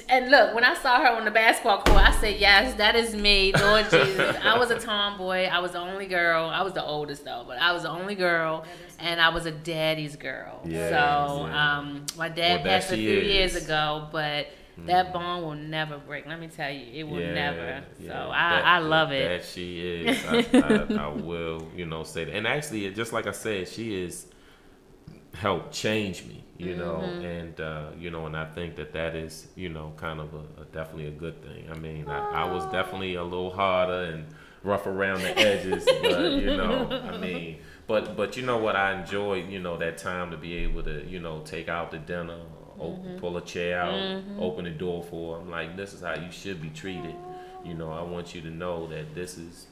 And look, when I saw her on the basketball court, I said, "Yes, that is me, Lord Jesus." I was a tomboy. I was the only girl. I was the oldest though, but I was the only girl, and I was a daddy's girl. Yeah, so, yeah. My dad passed a few years ago, but. That Mm-hmm. bond will never break. Let me tell you, it will Yeah, never. yeah. So I love it. That she is. I will, you know, say that. And actually, just like I said, she is helped change me, you know, and you know, and I think that is, you know, kind of a definitely a good thing. I mean, I was definitely a little harder and rough around the edges, but you know, I mean, but you know what, I enjoyed, you know, that time to be able to, you know, take out the dinner. Pull a chair out, open the door for her. I'm like, this is how you should be treated. You know, I want you to know that this is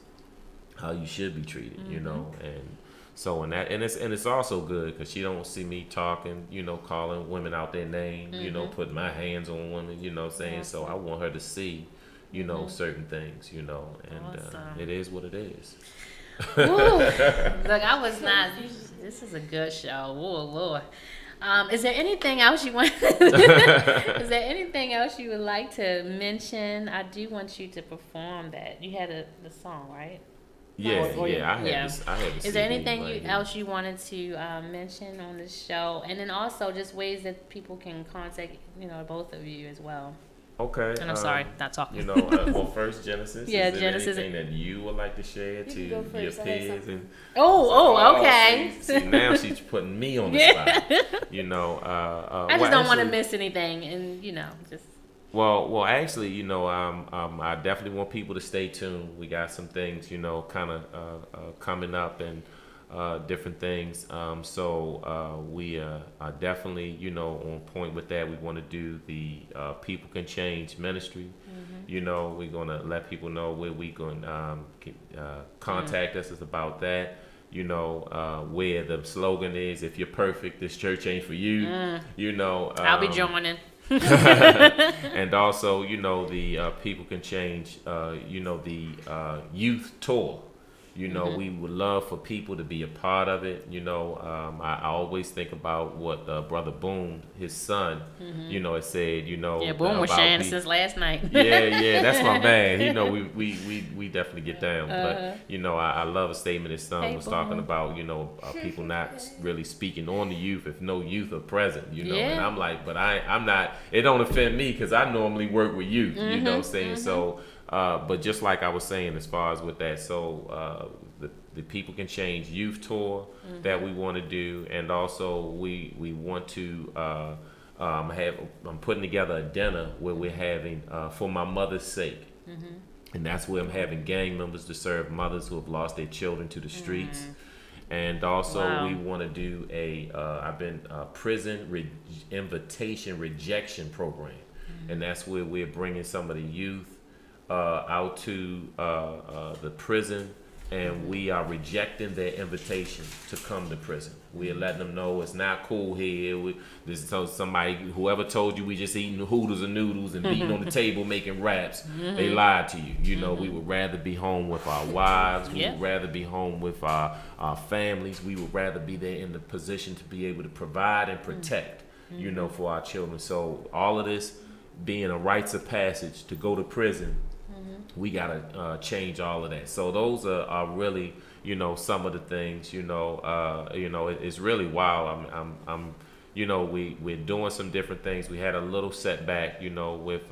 how you should be treated. You know, and so it's also good because she don't see me talking, you know, calling women out their name, you know, putting my hands on women, you know what I'm saying? So I want her to see, you know, certain things, you know, and Awesome. it is what it is. Ooh, look, I was not. This is a good show. Oh Lord. Is there anything else you want? Is there anything else you would like to mention? I do want you to perform that. You had the song, right? Yeah, I had this. Is there anything else you wanted to mention on the show? And then also just ways that people can contact, you know, both of you as well. Okay. And I'm sorry, not talking. You know, well, first Genesis. Yeah, is there Genesis. anything that you would like to share to your peers? And Okay. See, now she's putting me on the spot. You know, I just don't want to miss anything, and you know, just. Well, actually, you know, I definitely want people to stay tuned. We got some things, you know, kind of coming up and different things. So we are definitely, you know, on point with that. We want to do the People Can Change ministry. You know, we're gonna let people know where we going contact us is about that. You know, where the slogan is, if you're perfect, this church ain't for you. You know, I'll be joining. And also, you know, the People Can Change, you know, the youth tour. You know, we would love for people to be a part of it. You know, I always think about what Brother Boone, his son, you know, had said, you know. Yeah, Boone was sharing since last night. yeah, that's my man. You know, we definitely get down. But, you know, I love a statement his son was talking about, you know, people not really speaking on the youth if no youth are present, you know. And I'm like, but I'm not, it don't offend me because I normally work with youth, you know what I'm saying? So, but just like I was saying, as far as with that, so the People Can Change youth tour that we want to do, and also we want to I'm putting together a dinner where we're having for my mother's sake, and that's where I'm having gang members to serve mothers who have lost their children to the streets. And also we want to do a prison invitation rejection program, and that's where we're bringing some of the youth out to the prison and we are rejecting their invitation to come to prison. We are letting them know it's not cool here. So somebody, whoever told you we just eating hooters and noodles and beating on the table making raps, they lied to you. You know, we would rather be home with our wives. We would rather be home with our families. We would rather be there in the position to be able to provide and protect, you know, for our children. So all of this being a rites of passage to go to prison, we gotta change all of that. So those are really, you know, some of the things. You know, it's really wild. I'm you know, we're doing some different things. We had a little setback, you know, with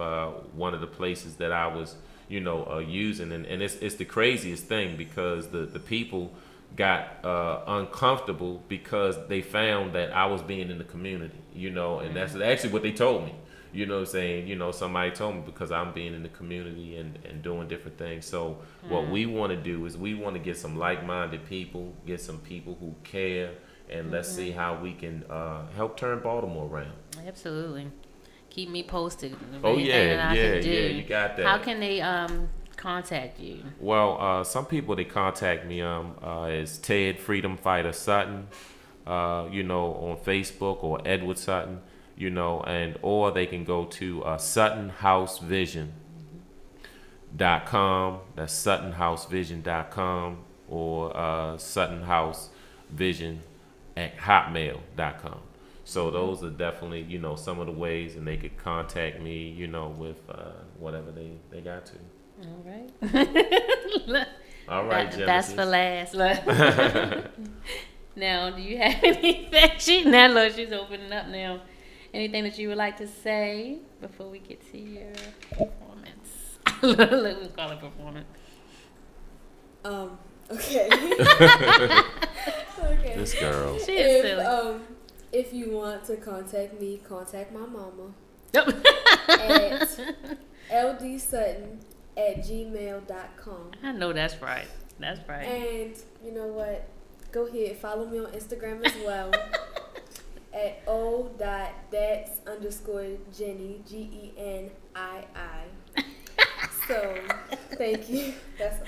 one of the places that I was, you know, using, and it's the craziest thing because the people got uncomfortable because they found that I was being in the community, you know, and that's actually what they told me. You know what I'm saying? You know, somebody told me because I'm being in the community and doing different things. So what we want to do is we want to get some like-minded people, get some people who care, and let's see how we can help turn Baltimore around. Absolutely. Keep me posted. Oh, yeah, you got that. How can they contact you? Well, some people they contact me is Ted Freedom Fighter Sutton, you know, on Facebook, or Edward Sutton. You know, and or they can go to SuttonHouseVision.com. That's SuttonHouseVision.com, or SuttonHouseVision@hotmail.com. So those are definitely, you know, some of the ways, and they could contact me, you know, with whatever they got to. All right. All right, that's for last. Now, do you have anything? She's opening up now. Anything that you would like to say before we get to your performance? Let's call it performance. Okay. Okay. This girl. She is silly. If you want to contact me, contact my mama Yep. at ldsutton@gmail.com. I know that's right. That's right. And you know what? Go ahead, follow me on Instagram as well. At o.that's_Jenny, GENII. So, thank you. That's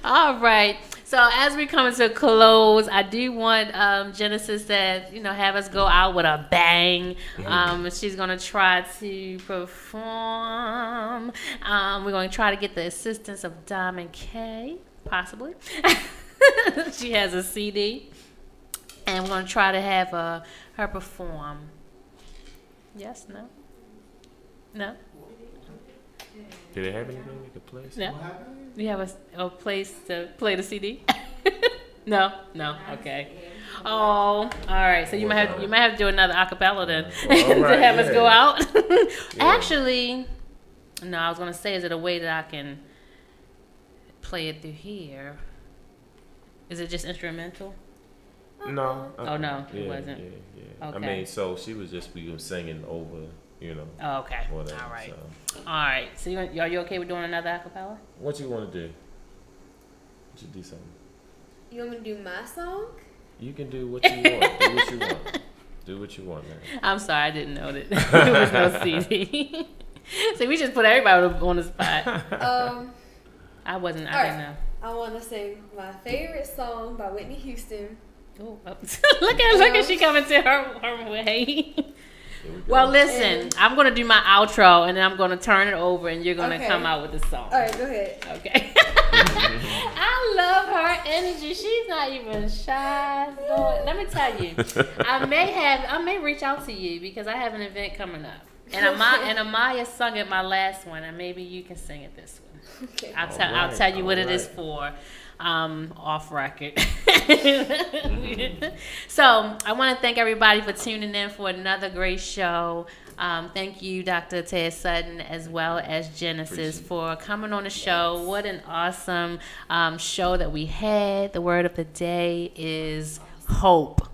all right. So as we come to a close, I do want Genesis to, you know, have us go out with a bang. She's gonna try to perform. We're gonna try to get the assistance of Diamond K, possibly. She has a CD, and we're gonna try to have her perform. Yes? No? No? Did they have anything you could play? No. You have a place to play the CD? No. Okay. Oh, all right. So you might have to do another acapella then to have us go out. Actually, no. I was gonna say, is it a way that I can play it through here? Is it just instrumental? No. Oh no, it wasn't. Yeah. Okay. I mean, so she was just singing over, you know. Oh, okay. Whatever, all right. So. All right. So are you okay with doing another acapella? What you want to do? You do something. You want me to do my song? You can do what you want. Do what you want. Do what you want, man. I'm sorry, I didn't know that there was no CD. So we just put everybody on the spot. I didn't know. I want to sing my favorite song by Whitney Houston. Oh, look at she coming to her way. Well, listen, I'm gonna do my outro and then I'm gonna turn it over and you're gonna come out with the song. All right, go ahead. Okay. I love her energy. She's not even shy. Lord. Let me tell you, I may reach out to you because I have an event coming up, and Amaya sung at my last one, and maybe you can sing at this one. Okay. I'll tell you what it is for. Off record. So I want to thank everybody for tuning in for another great show. Thank you, Dr. Ted Sutton, as well as Genesis, for coming on the show. What an awesome show that we had. The word of the day is hope.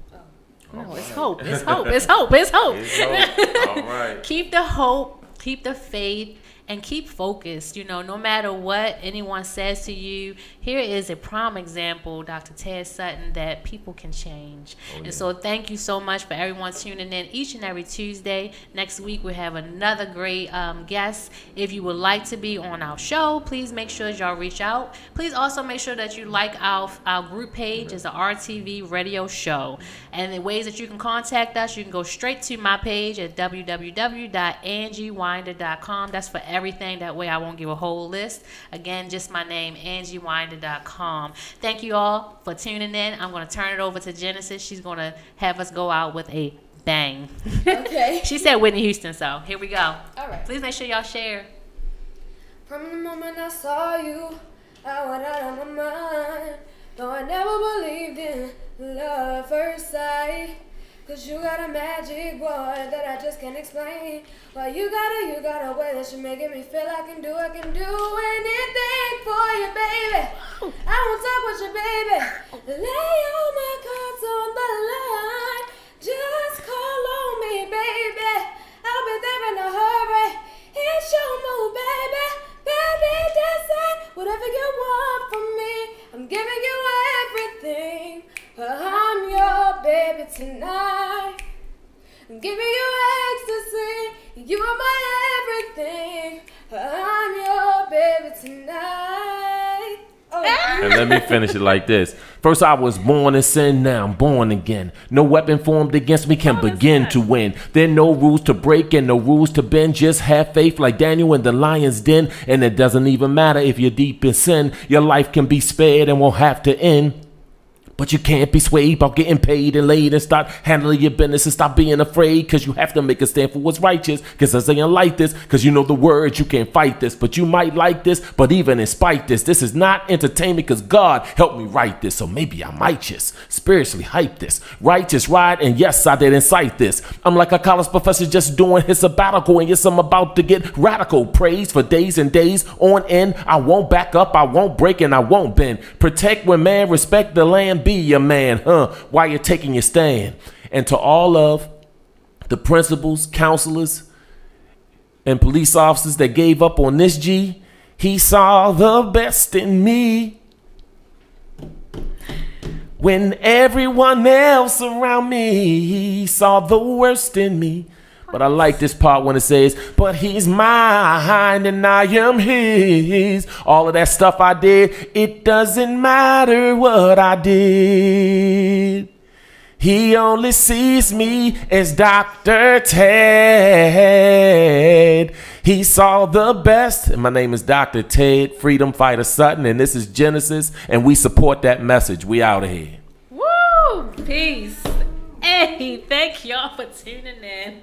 No, it's hope. It's hope. It's hope. It's hope. It's hope. All right. Keep the hope. Keep the faith. and keep focused. You know, no matter what anyone says to you, here is a prime example, Dr. Ted Sutton, that people can change. And so thank you so much for everyone tuning in each and every Tuesday. Next week we have another great guest. If you would like to be on our show, please make sure y'all reach out. Please also make sure that you like our group page. It's the RTV radio show. And the ways that you can contact us, you can go straight to my page at www.angiewinder.com. That's for everything. That way I won't give a whole list. Again, just my name, angiewinder.com. Thank you all for tuning in. I'm going to turn it over to Genesis. She's going to have us go out with a bang. Okay. She said Whitney Houston, so here we go. All right. Please make sure y'all share. From the moment I saw you, I went out of my mind. Though I never believed in love first sight. Cause you got a magic boy that I just can't explain. Well, you got a way that you're making me feel I can do anything for you, baby. I won't talk with you, baby. Lay all my cards on the line. Just call on me, baby. I'll be there in a hurry. It's your move, baby. Baby, that's it. Whatever you want from me, I'm giving you everything. I'm your baby tonight. I'm giving you ecstasy. You are my everything. I'm your baby tonight. Oh. And let me finish it like this. First I was born in sin, now I'm born again. No weapon formed against me can begin to win. There are no rules to break and no rules to bend. Just have faith like Daniel in the lion's den. And it doesn't even matter if you're deep in sin. Your life can be spared and won't have to end. But you can't be swayed by getting paid and laid, and start handling your business and stop being afraid, because you have to make a stand for what's righteous. Because I saying like this, because you know the words, you can't fight this. But you might like this, but even in spite this is not entertainment, because God helped me write this. So maybe I might just spiritually hype this. Righteous ride, and yes, I did incite this. I'm like a college professor just doing his sabbatical, and yes, I'm about to get radical. Praise for days and days on end. I won't back up, I won't break, and I won't bend. Protect when man, respect the land. Be a man, while you're taking your stand. And to all of the principals, counselors, and police officers that gave up on this G, he saw the best in me. When everyone else around me, he saw the worst in me. But I like this part when it says, but he's mine and I am his. All of that stuff I did, it doesn't matter what I did. He only sees me as Dr. Ted. He saw the best. And my name is Dr. Ted, Freedom Fighter Sutton, and this is Genesis, and we support that message. We out of here. Woo! Peace. Hey, thank y'all for tuning in.